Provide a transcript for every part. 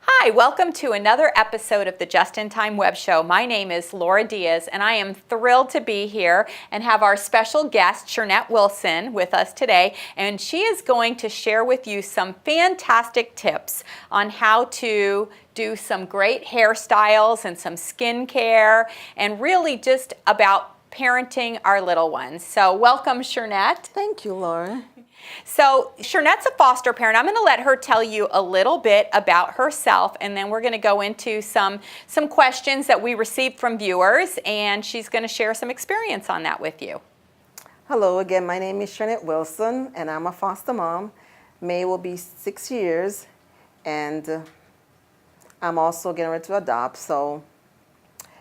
Hi, welcome to another episode of the Just in Time Web Show. My name is Laura Diaz, and I am thrilled to be here and have our special guest, Shernette Wilson, with us today. And she is going to share with you some fantastic tips on how to do some great hairstyles and some skincare, and really just about parenting our little ones. So welcome, Shernette. Thank you, Laura. So Shernette's a foster parent. I'm going to let her tell you a little bit about herself, and then we're going to go into some questions that we received from viewers, and she's going to share some experience on that with you. Hello again, my name is Shernette Wilson, and I'm a foster mom. May will be 6 years, and I'm also getting ready to adopt. So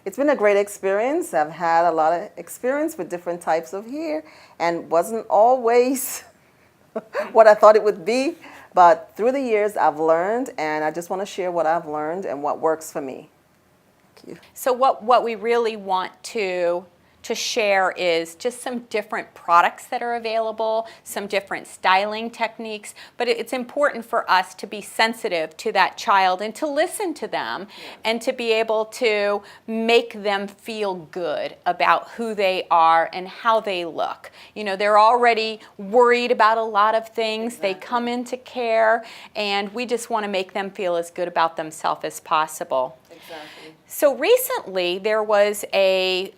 it's been a great experience. I've had a lot of experience with different types of hair, and wasn't always what I thought it would be, but through the years I've learned, and I just want to share what I've learned and what works for me. Thank you. So what we really want to share is just some different products that are available, some different styling techniques, but it's important for us to be sensitive to that child and to listen to them, and to be able to make them feel good about who they are and how they look. You know, they're already worried about a lot of things. Exactly. They come into care, and we just want to make them feel as good about themselves as possible. Exactly. So recently there was a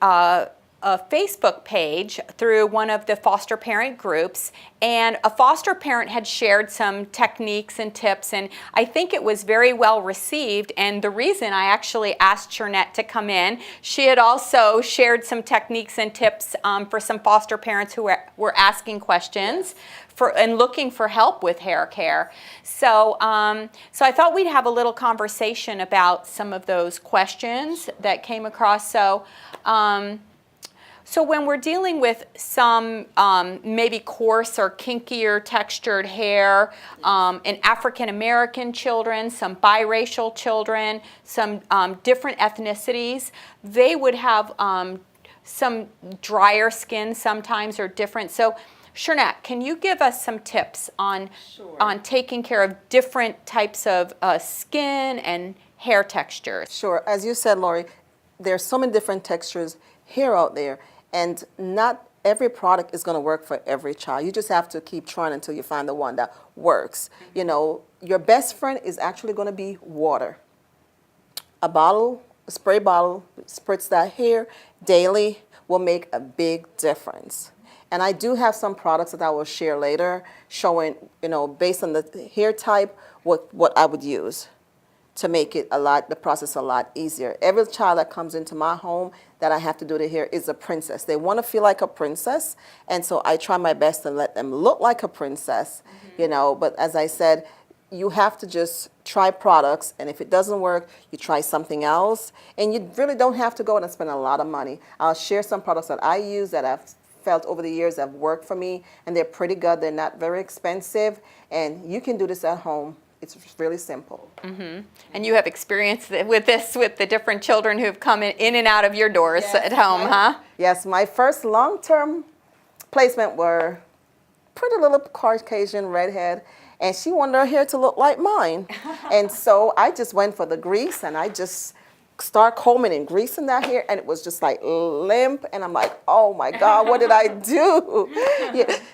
Facebook page through one of the foster parent groups, and a foster parent had shared some techniques and tips, and I think it was very well received. And the reason I actually asked Shernette to come in, she had also shared some techniques and tips for some foster parents who were asking questions and looking for help with hair care. So I thought we'd have a little conversation about some of those questions that came across. So when we're dealing with some maybe coarse or kinkier textured hair in African American children, some biracial children, some different ethnicities, they would have some drier skin sometimes, or different. So Shernette, can you give us some tips on taking care of different types of skin and hair textures? Sure. As you said, Lori, there's so many different textures hair out there, and not every product is going to work for every child. You just have to keep trying until you find the one that works. Mm-hmm. You know, your best friend is actually going to be water. A spray bottle, spritz that hair daily will make a big difference. And I do have some products that I will share later showing, you know, based on the hair type, what I would use to make the process a lot easier. Every child that comes into my home that I have to do their hair is a princess. They want to feel like a princess, and so I try my best to let them look like a princess, you know, but as I said, you have to just try products, and if it doesn't work, you try something else, and you really don't have to go and spend a lot of money. I'll share some products that I use that I've felt over the years have worked for me, and they're pretty good. They're not very expensive, and you can do this at home. It's really simple. Mm-hmm. And you have experience with this with the different children who've come in and out of your doors at home, huh? Yes, my first long-term placement were pretty little Caucasian redhead, and she wanted her hair to look like mine. And so I just went for the grease, and I just start combing and greasing that hair, and it was just like limp, and I'm like, oh my God, what did I do?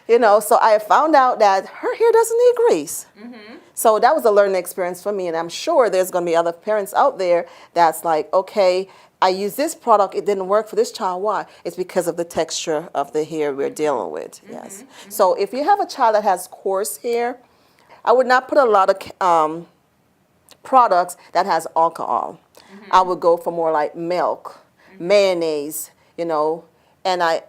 You know, so I found out that her hair doesn't need grease. Mm-hmm. So that was a learning experience for me, and I'm sure there's going to be other parents out there that's like, okay, I used this product, it didn't work for this child. Why? It's because of the texture of the hair we're dealing with. Mm-hmm. Yes. Mm-hmm. So if you have a child that has coarse hair, I would not put a lot of products that has alcohol. Mm-hmm. I would go for more like milk, mayonnaise, you know, and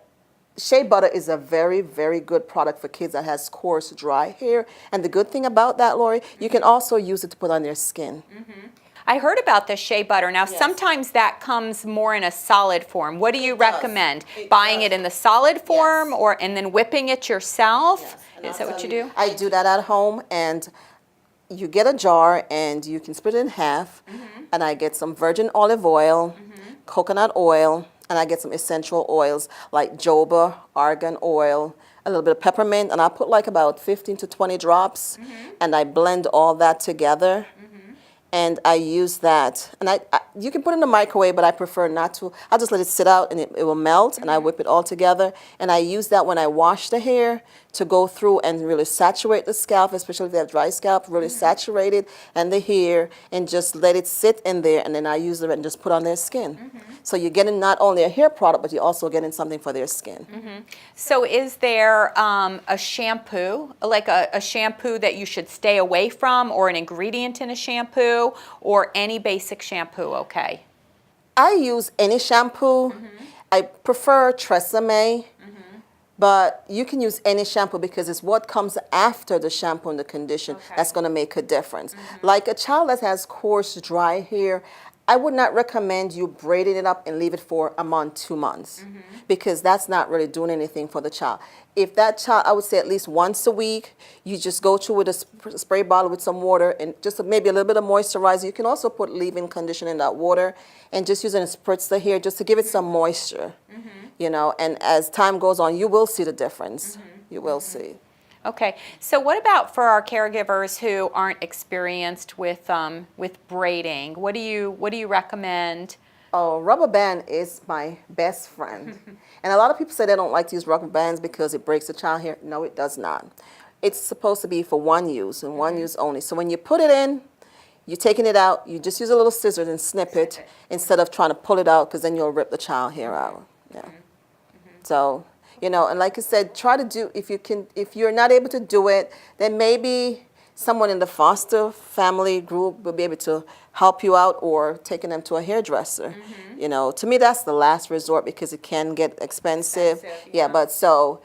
shea butter is a very, very good product for kids that has coarse, dry hair. And the good thing about that, Lori, you can also use it to put on their skin. Mm-hmm. I heard about the shea butter. Now, sometimes that comes more in a solid form. What do you recommend? Buying it in the solid form, and then whipping it yourself? Yes. Is that what you do? I do that at home, and you get a jar, and you can split it in half, and I get some virgin olive oil, coconut oil, and I get some essential oils like jojoba, argan oil, a little bit of peppermint, and I put like about 15 to 20 drops, and I blend all that together. And I use that, and you can put it in the microwave, but I prefer not to. I'll just let it sit out, and it will melt, and I whip it all together. And I use that when I wash the hair to go through and really saturate the scalp, especially if they have dry scalp, really saturate it and the hair, and just let it sit in there, and then I use it and just put on their skin. So you're getting not only a hair product, but you're also getting something for their skin. So is there a shampoo, like a shampoo that you should stay away from, or an ingredient in a shampoo, or any basic shampoo okay? I use any shampoo. I prefer Tresemme, but you can use any shampoo because it's what comes after the shampoo and the condition that's going to make a difference. Like a child that has coarse, dry hair, I would not recommend you braiding it up and leave it for a month, 2 months, because that's not really doing anything for the child. If that child, I would say at least once a week, you just go through with a spray bottle with some water and just maybe a little bit of moisturizer. You can also put leave-in conditioner in that water and just use it and spritz the hair just to give it some moisture, you know, and as time goes on, you will see the difference. You will see. Okay, so what about for our caregivers who aren't experienced with braiding? What do you recommend? Oh, rubber band is my best friend. And a lot of people say they don't like to use rubber bands because it breaks the child hair. No, it does not. It's supposed to be for one use and one use only. So when you put it in, you're taking it out, you just use a little scissors and snip it instead of trying to pull it out, because then you'll rip the child hair out. Yeah. So, you know, and like I said, try to do, if you're not able to do it, then maybe someone in the foster family group will be able to help you out, or taking them to a hairdresser. You know, to me, that's the last resort because it can get expensive. Yeah, but so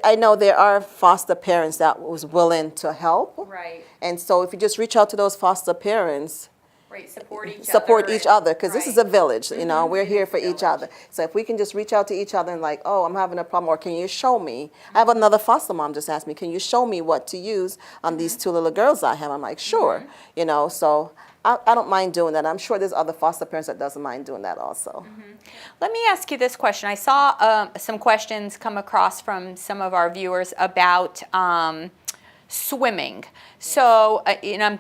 I know there are foster parents that was willing to help. Right. And so if you just reach out to those foster parents, Right, support each other, because this is a village, you know, we're here for each other. So if we can just reach out to each other and like, oh, I'm having a problem, or can you show me? I have another foster mom just asked me, can you show me what to use on these 2 little girls I have? I'm like, sure, you know, so I don't mind doing that. I'm sure there's other foster parents that doesn't mind doing that also. Let me ask you this question. I saw some questions come across from some of our viewers about swimming. So, and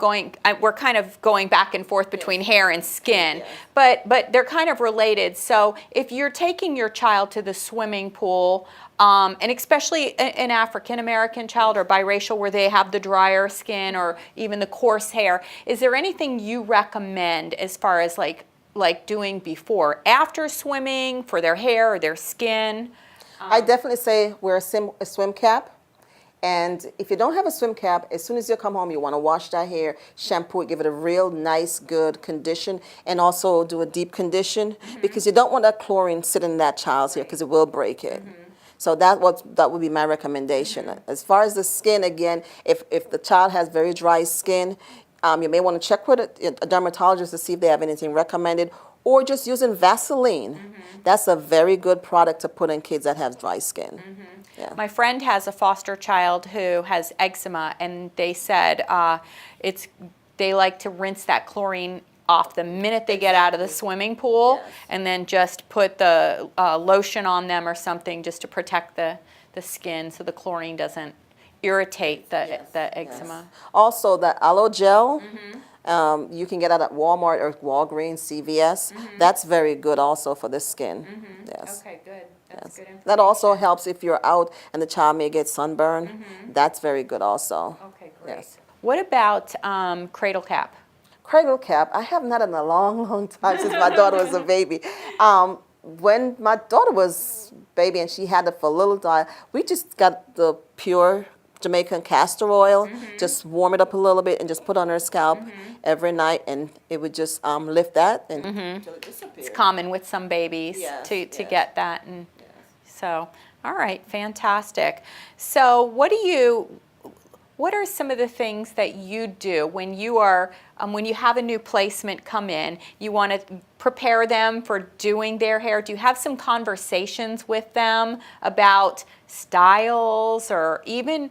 we're kind of going back and forth between hair and skin, but they're kind of related. So if you're taking your child to the swimming pool, and especially an African American child or biracial where they have the drier skin or even the coarse hair, is there anything you recommend as far as like doing before, after swimming for their hair or their skin? I definitely say wear a swim cap. And if you don't have a swim cap, as soon as you come home, you want to wash that hair, shampoo it, give it a real nice, good condition, and also do a deep condition, because you don't want that chlorine sitting in that child's hair, because it will break it. So that would be my recommendation. As far as the skin, again, if the child has very dry skin, you may want to check with a dermatologist to see if they have anything recommended, or just using Vaseline. That's a very good product to put in kids that have dry skin. Yeah. My friend has a foster child who has eczema, and they said they like to rinse that chlorine off the minute they get out of the swimming pool, and then just put the lotion on them or something just to protect the skin so the chlorine doesn't irritate the eczema. Also, the aloe gel. You can get it at Walmart or Walgreens, CVS. That's very good also for the skin. Yes. Okay, good. That's good information. That also helps if you're out and the child may get sunburn. That's very good also. Okay, great. Yes. What about cradle cap? Cradle cap, I haven't had it in a long, long time since my daughter was a baby. When my daughter was baby and she had it for a little while, we just got the pure Jamaican castor oil, just warm it up a little bit and just put on her scalp every night, and it would just lift that and until it disappeared. It's common with some babies to get that, and so all right, fantastic. So what are some of the things that you do when you are when you have a new placement come in? You want to prepare them for doing their hair. Do you have some conversations with them about styles, or even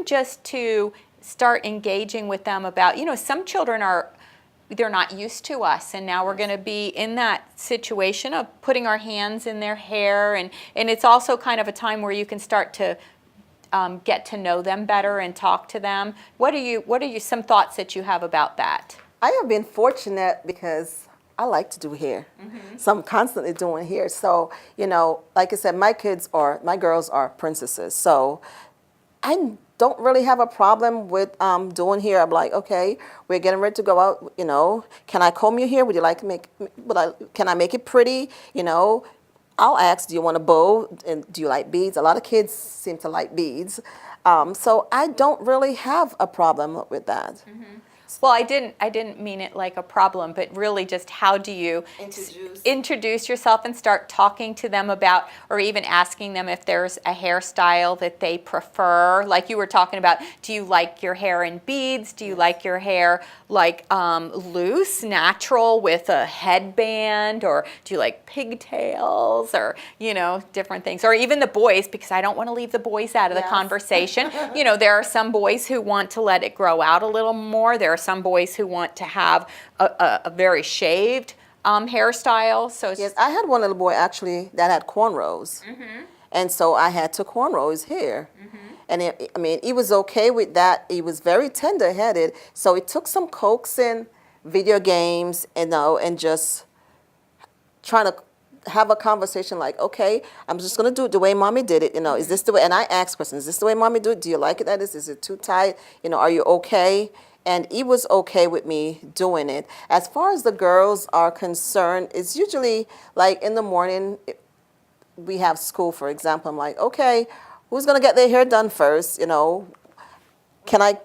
just to start engaging with them about, some children are they're not used to us, and now we're going to be in that situation of putting our hands in their hair, and it's also kind of a time where you can start to get to know them better and talk to them. What are you some thoughts that you have about that? I have been fortunate because I like to do hair. So I'm constantly doing hair. So, like I said, my girls are princesses. So I don't really have a problem with doing hair. I'm like, okay, we're getting ready to go out. Can I comb your hair? Would you like to can I make it pretty? I'll ask, do you want a bow? And do you like beads? A lot of kids seem to like beads. So I don't really have a problem with that. Well, I didn't mean it like a problem, but really just how do you introduce yourself and start talking to them about, or even asking them if there's a hairstyle that they prefer. Like you were talking about, do you like your hair in beads? Do you like your hair like loose, natural with a headband? Or do you like pigtails, or, different things? Or even the boys, because I don't want to leave the boys out of the conversation. There are some boys who want to let it grow out a little more. There are some boys who want to have a very shaved hairstyle. So yes, I had one little boy actually that had cornrows, and so I had to cornrow his hair. And he was okay with that. He was very tender-headed, so it took some coaxing, video games, and just trying to have a conversation like, okay, I'm just going to do it the way mommy did it. Is this the way? And I asked questions. Is this the way mommy do it? Do you like it that is? Is it too tight? Are you okay? And he was okay with me doing it. As far as the girls are concerned, it's usually like in the morning, we have school, for example. I'm like, okay, who's going to get their hair done first? Can I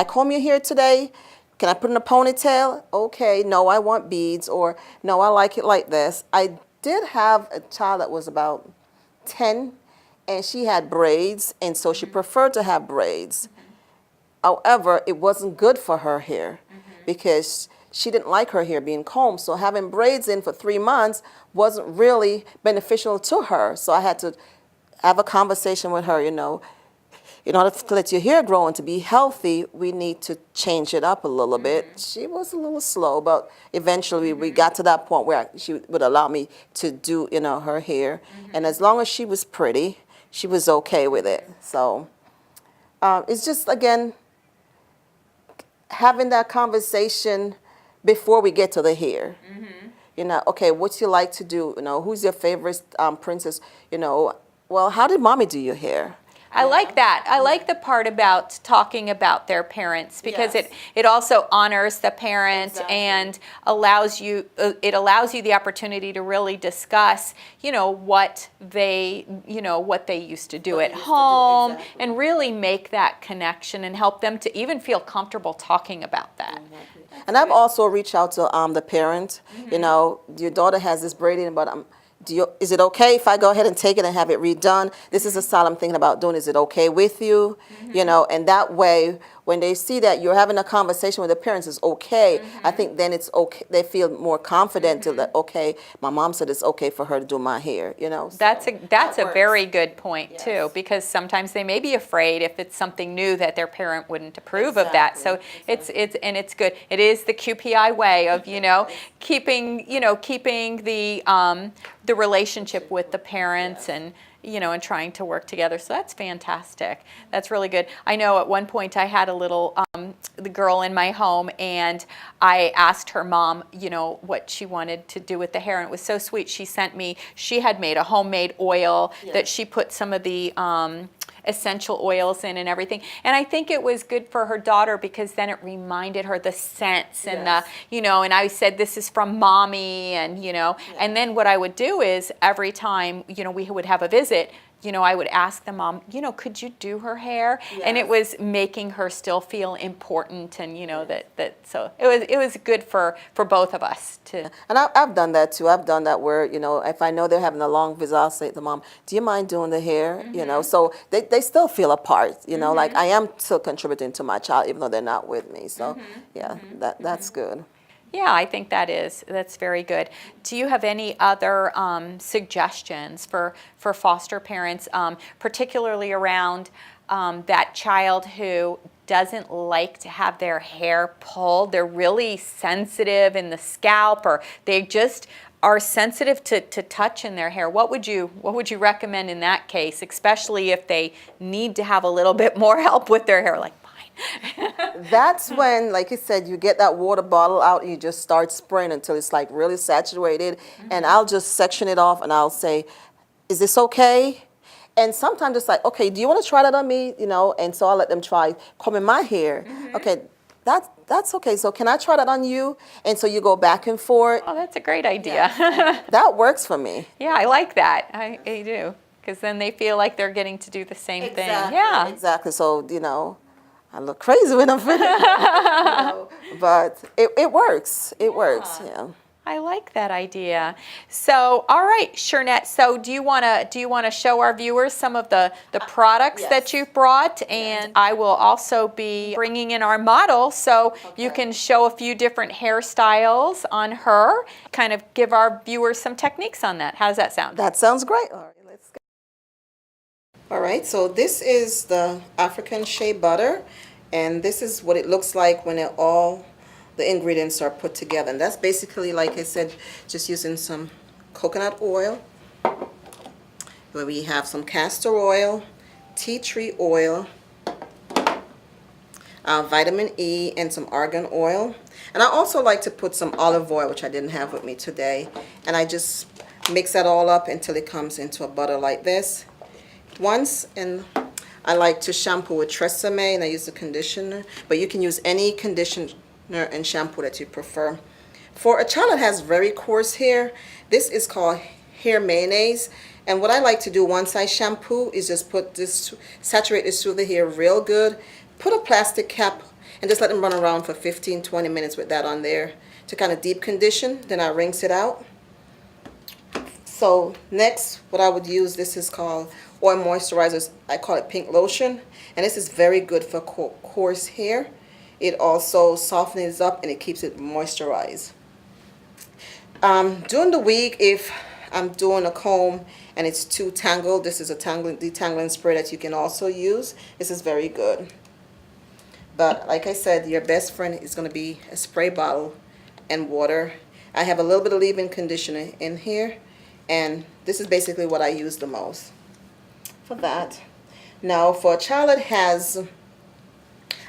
comb your hair today? Can I put in a ponytail? Okay, no, I want beads, or no, I like it like this. I did have a child that was about 10, and she had braids, and so she preferred to have braids. However, it wasn't good for her hair because she didn't like her hair being combed. So having braids in for 3 months wasn't really beneficial to her. So I had to have a conversation with her, in order to let your hair grow and to be healthy, we need to change it up a little bit. She was a little slow, but eventually we got to that point where she would allow me to do, her hair. And as long as she was pretty, she was okay with it. So it's just, again, having that conversation before we get to the hair. Okay, what you like to do? Who's your favorite princess? Well, how did mommy do your hair? I like that. I like the part about talking about their parents, because it also honors the parent and allows you the opportunity to really discuss, what they used to do at home, and really make that connection and help them to even feel comfortable talking about that. And I've also reached out to the parent. Your daughter has this braiding, but is it okay if I go ahead and take it and have it redone? This is a style I'm thinking about doing. Is it okay with you? And that way, when they see that you're having a conversation with the parents is okay, I think then it's okay. They feel more confident to that, okay, my mom said it's okay for her to do my hair, So That's a very good point too, because sometimes they may be afraid if it's something new that their parent wouldn't approve of that. So it's good. It is the QPI way of, keeping the relationship with the parents and trying to work together. So that's fantastic. That's really good. I know at one point I had a little, the girl in my home, and I asked her mom, what she wanted to do with the hair. And it was so sweet. She had made a homemade oil that she put some of the essential oils in and everything. And I think it was good for her daughter because then it reminded her the scents and and I said, this is from mommy, and and then what I would do is every time, we would have a visit, I would ask the mom, could you do her hair? Yes. And it was making her still feel important, and that so it was good for both of us to. And I've done that too. I've done that where if I know they're having a long visit, I'll say to the mom, do you mind doing the hair? So they still feel a part. Like I am still contributing to my child even though they're not with me. So that's good. Yeah, I think that's very good. Do you have any other suggestions for foster parents, particularly around that child who doesn't like to have their hair pulled. They're really sensitive in the scalp, or they just are sensitive to touch in their hair. What would you recommend in that case, especially if they need to have a little bit more help with their hair, like mine? That's when, like you said, you get that water bottle out and you just start spraying until it's like really saturated. And I'll just section it off and I'll say, is this okay? And sometimes it's like, okay, do you want to try that on me? You know, and so I'll let them try combing my hair. Okay, that's okay. So can I try that on you? And so you go back and forth. Oh, that's a great idea. That works for me. Yeah, I like that. I do. Because then they feel like they're getting to do the same thing. Yeah. Exactly. So, you know, I look crazy when I'm finished. But it works. It works. Yeah. I like that idea. So, all right, Shernette. So, do you want to show our viewers some of the products that you've brought? And I will also be bringing in our model, so you can show a few different hairstyles on her. Kind of give our viewers some techniques on that. How does that sound? That sounds great. All right, let's go. All right. So this is the African shea butter, and this is what it looks like when all the ingredients are put together. And that's basically, like I said, just using some coconut oil, where we have some castor oil, tea tree oil, vitamin E, and some argan oil. And I also like to put some olive oil, which I didn't have with me today. And I just mix that all up until it comes into a butter like this. And I like to shampoo with Tresemme, and I use the conditioner, but you can use any conditioner and shampoo that you prefer. For a child that has very coarse hair, this is called hair mayonnaise. And what I like to do once I shampoo is just saturate this through the hair real good, put a plastic cap, and just let them run around for 15-20 minutes with that on there to kind of deep condition. Then I rinse it out. So next, what I would use, this is called oil moisturizers. I call it pink lotion, and this is very good for coarse hair. It also softens up and it keeps it moisturized. During the week, if I'm doing a comb and it's too tangled, this is a detangling spray that you can also use. This is very good. But like I said, your best friend is going to be a spray bottle and water. I have a little bit of leave-in conditioner in here, and this is basically what I use the most for that. Now, for a child that has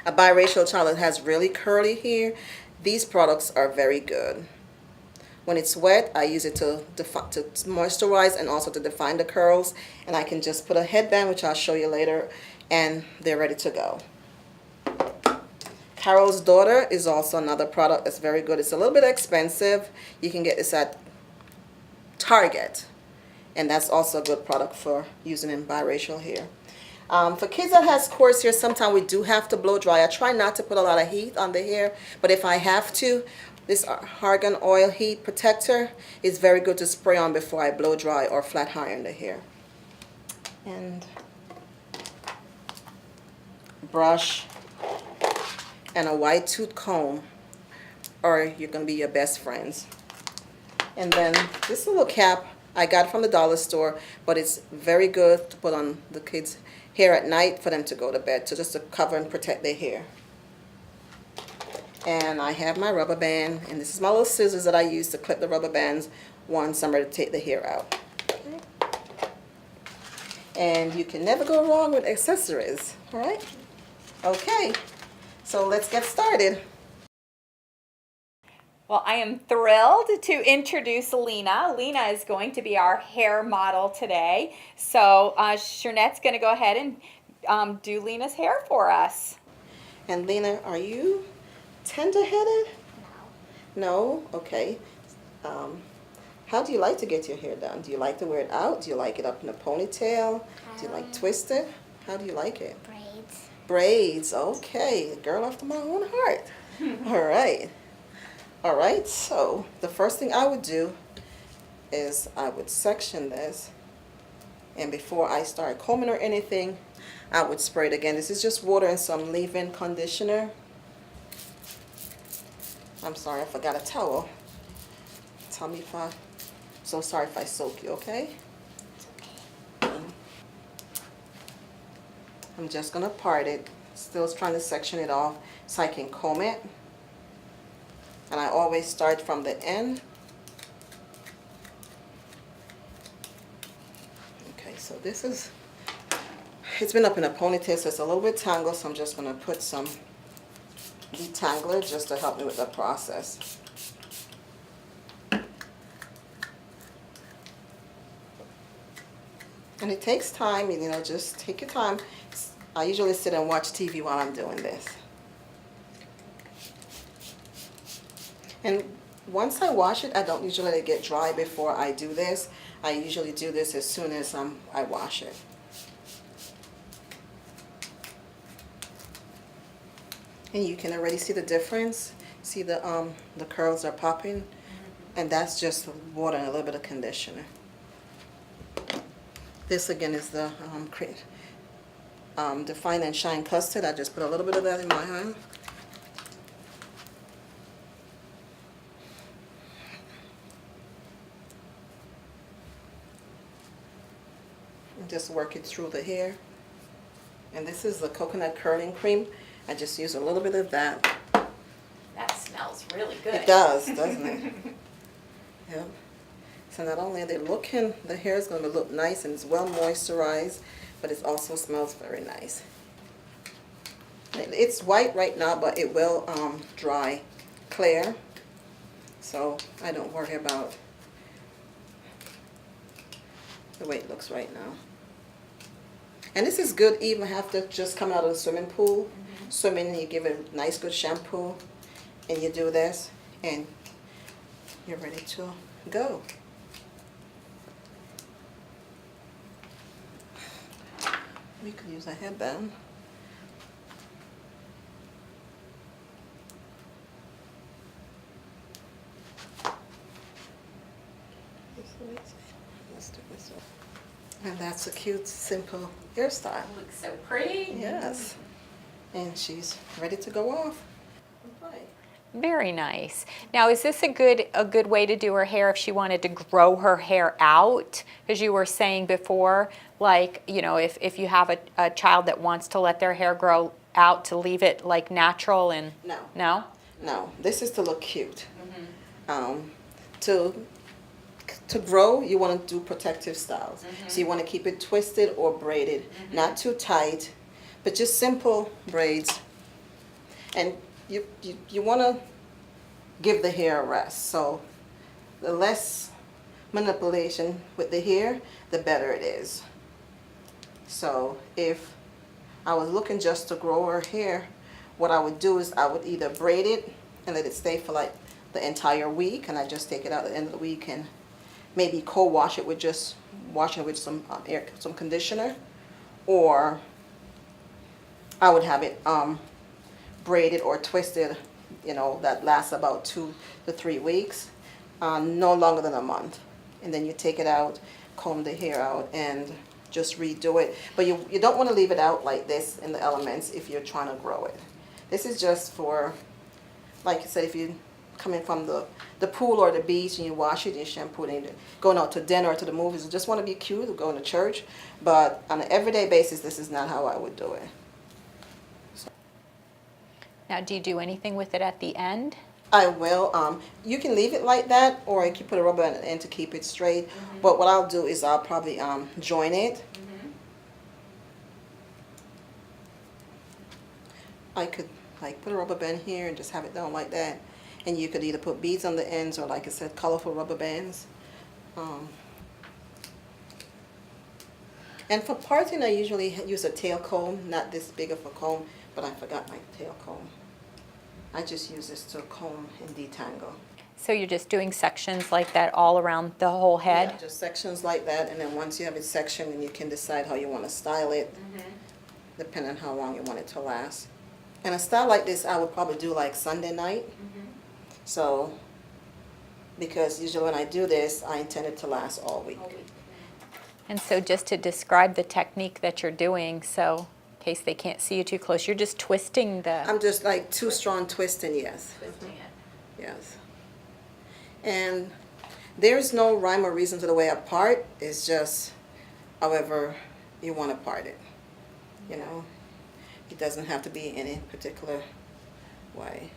a biracial child that has really curly hair, these products are very good. When it's wet, I use it to moisturize and also to define the curls. And I can just put a headband, which I'll show you later, and they're ready to go. Carol's Daughter is also another product that's very good. It's a little bit expensive. You can get this at Target. And that's also a good product for using in biracial hair. For kids that has coarse hair, sometimes we do have to blow dry. I try not to put a lot of heat on the hair, but if I have to, this argan oil heat protector is very good to spray on before I blow dry or flat iron the hair. And brush and a white tooth comb, or you're going to be your best friends. And then this little cap I got from the dollar store, but it's very good to put on the kids' hair at night for them to go to bed, just to cover and protect their hair. And I have my rubber band, and this is my little scissors that I use to clip the rubber bands once I'm ready to take the hair out. Okay. And you can never go wrong with accessories, all right? Okay, so let's get started. Well, I am thrilled to introduce Lena. Lena is going to be our hair model today. So Shernette's going to go ahead and do Lena's hair for us. And Lena, are you tender-headed? No. No? Okay. How do you like to get your hair done? Do you like to wear it out? Do you like it up in a ponytail? Do you like twisted? How do you like it? Braids. Braids. Okay. Girl after my own heart. All right. All right, so the first thing I would do is I would section this, and before I start combing or anything, I would spray it again. This is just water and some leave-in conditioner. I'm sorry, I forgot a towel. Tell me if I'm so sorry if I soak you, okay? It's okay. I'm just going to part it. Still trying to section it off so I can comb it. And I always start from the end. Okay, so this is, it's been up in a ponytail, so it's a little bit tangled, so I'm just going to put some detangler just to help me with the process. And it takes time, you know, just take your time. I usually sit and watch TV while I'm doing this. And once I wash it, I don't usually let it get dry before I do this. I usually do this as soon as I wash it. And you can already see the difference. See the curls are popping, and that's just water and a little bit of conditioner. This again is the Define and Shine Custard. I just put a little bit of that in my hand. And just work it through the hair. And this is the coconut curling cream. I just use a little bit of that. That smells really good. It does, doesn't it? Yep. So not only are they looking, the hair is going to look nice and it's well moisturized, but it also smells very nice. It's white right now, but it will dry clear, so I don't worry about the way it looks right now. And this is good even after just coming out of the swimming pool. Swimming, you give it a nice good shampoo, and you do this, and you're ready to go. We could use a headband. Let's do this one. And that's a cute, simple hairstyle. Looks so pretty. Yes. And she's ready to go off. Right. Very nice. Now, is this a good way to do her hair if she wanted to grow her hair out? As you were saying before, like, you know, if you have a child that wants to let their hair grow out, to leave it like natural and... No. No? No. This is to look cute. To grow, you want to do protective styles. So you want to keep it twisted or braided. Not too tight, but just simple braids. And you want to give the hair a rest. So the less manipulation with the hair, the better it is. So if I was looking just to grow her hair, what I would do is I would either braid it and let it stay for like the entire week, and I just take it out at the end of the week and maybe co-wash it with just washing it with some conditioner, or I would have it braided or twisted, you know, that lasts about 2 to 3 weeks, no longer than a month. And then you take it out, comb the hair out, and just redo it. But you don't want to leave it out like this in the elements if you're trying to grow it. This is just for, like I said, if you coming from the pool or the beach and you wash it, you shampoo it, and going out to dinner or to the movies, you just want to be cute or going to church. But on an everyday basis, this is not how I would do it. Now, do you do anything with it at the end? I will. You can leave it like that, or you can put a rubber band in to keep it straight. But what I'll do is I'll probably join it. I could like put a rubber band here and just have it done like that. And you could either put beads on the ends or, like I said, colorful rubber bands. And for parting, I usually use a tail comb, not this big of a comb, but I forgot my tail comb. I just use this to comb and detangle. So you're just doing sections like that all around the whole head? Yeah, just sections like that, and then once you have it sectioned, then you can decide how you want to style it, depending on how long you want it to last. And a style like this, I would probably do like Sunday night. So, because usually when I do this, I intend it to last all week. And so just to describe the technique that you're doing, so in case they can't see you too close, you're just twisting the... I'm just like 2 strong twisting, yes. Twisting it. Yes. And there's no rhyme or reason to the way I part. It's just however you want to part it. You know, it doesn't have to be any particular way.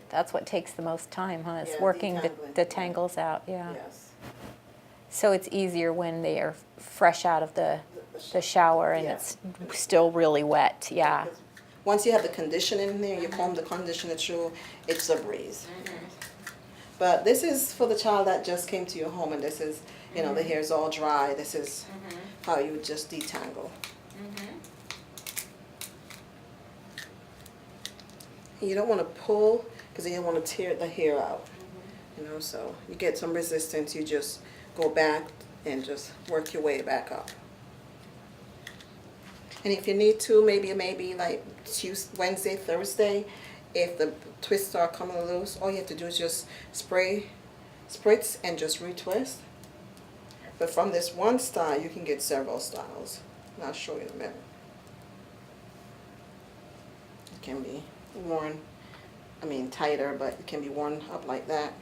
That's what takes the most time, huh? It's Yeah, working detangling, the yeah. tangles out, yeah. Yes. So it's easier when they are fresh out of the shower and Yeah. it's still really wet, yeah. Once you have the conditioner in there, you comb the conditioner through, it's a breeze. But this is for the child that just came to your home, and this is, you know, the hair is all dry. This is how you would just detangle. You don't want to pull because then you want to tear the hair out. You know, so you get some resistance, you just go back and just work your way back up. And if you need to, maybe like Tuesday, Wednesday, Thursday, if the twists are coming loose, all you have to do is just spritz and just retwist. But from this one style, you can get several styles. And I'll show you in a minute. It can be worn, tighter, but it can be worn up like that.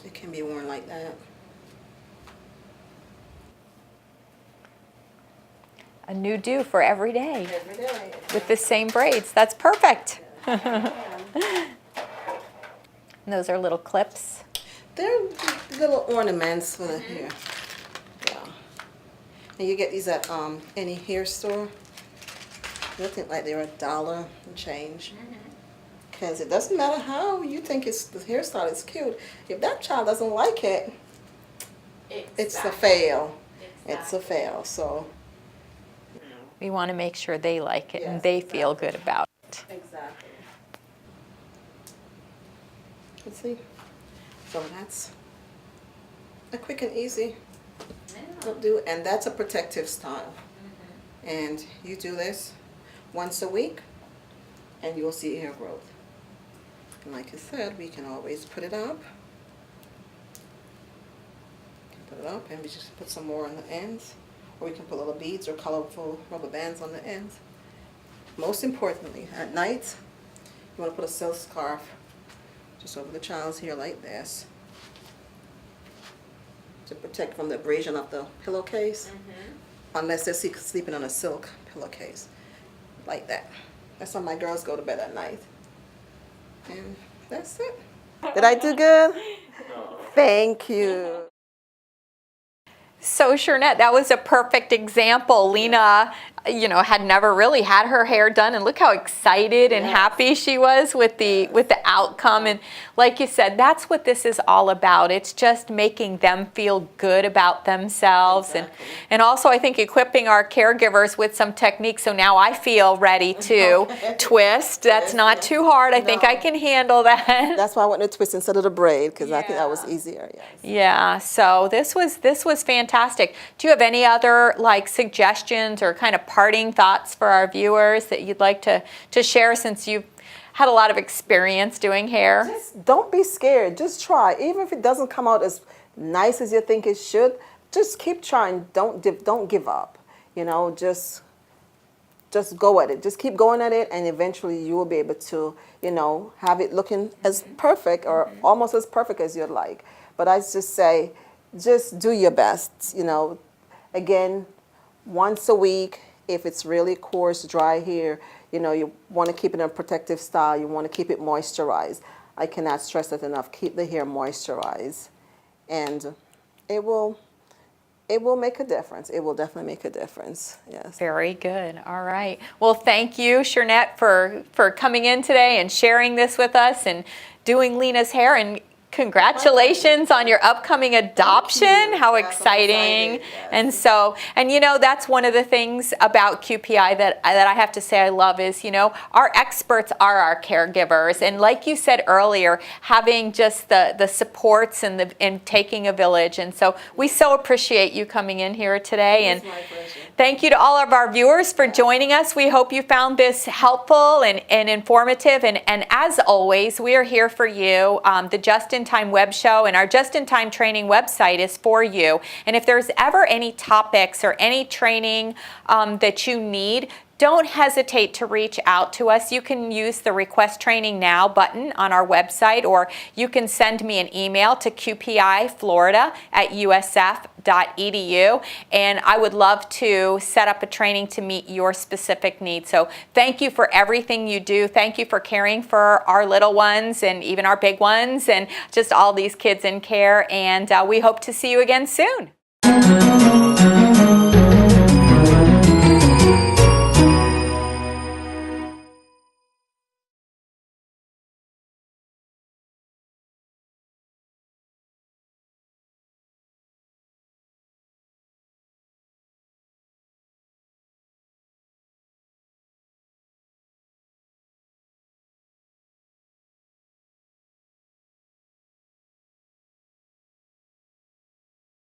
It can be worn like that. A new do for every day Every day. with the same braids. That's perfect. And those are little clips. They're little ornaments for the hair. Yeah. And you get these at any hair store. They look like they're $1 and change. Because it doesn't matter how you think the hairstyle is cute. If that child doesn't like it, it's a fail. It's a fail. So We want to make sure they like it and Yes, they feel good about it. exactly. Let's see. So that's a quick and easy do, and that's a protective style. And you do this once a week, and you'll see hair growth. And like I said, we can always put it up. Put it up, and we just put some more on the ends, or we can put little beads or colorful rubber bands on the ends. Most importantly, at night, you want to put a silk scarf just over the child's hair like this to protect from the abrasion of the pillowcase, unless they're sleeping on a silk pillowcase, like that. That's how my girls go to bed at night. And that's it. Did I do good? Thank you. So Shernette, that was a perfect example. Lena, had never really had her hair done, and look how excited and happy she was with the outcome. And like you said, that's what this is all about. It's just making them feel good about themselves, and also I think equipping our caregivers with some techniques. So now I feel ready to twist. That's not too hard. I think I can handle that. That's why I went to twist instead of the braid, because I think that was easier. Yes. Yeah, so this was fantastic. Do you have any other suggestions or kind of parting thoughts for our viewers that you'd like to share, since you've had a lot of experience doing hair? Just don't be scared. Just try. Even if it doesn't come out as nice as you think it should, just keep trying. Don't give up. Just go at it. Just keep going at it, and eventually you will be able to, have it looking as perfect or almost as perfect as you'd like. But I just say, just do your best. Again, once a week. If it's really coarse, dry hair, you want to keep it in a protective style. You want to keep it moisturized. I cannot stress that enough. Keep the hair moisturized, and it will make a difference. It will definitely make a difference. Yes. Very good. All right. Well, thank you, Shernette, for coming in today and sharing this with us and doing Lena's hair. And congratulations on your upcoming adoption. How exciting. Yes. And that's one of the things about QPI that I have to say I love is, our experts are our caregivers. And like you said earlier, having just the supports and taking a village. And so we so appreciate you coming in here today. And my pleasure. Thank you to all of our viewers for joining us. We hope you found this helpful and informative. And as always, we are here for you. The Just-in-Time Web Show and our Just-in-Time training website is for you. And if there's ever any topics or any training that you need, don't hesitate to reach out to us. You can use the Request Training Now button on our website, or you can send me an email to qpiflorida@usf.edu, and I would love to set up a training to meet your specific needs. So thank you for everything you do. Thank you for caring for our little ones and even our big ones and just all these kids in care, and we hope to see you again soon.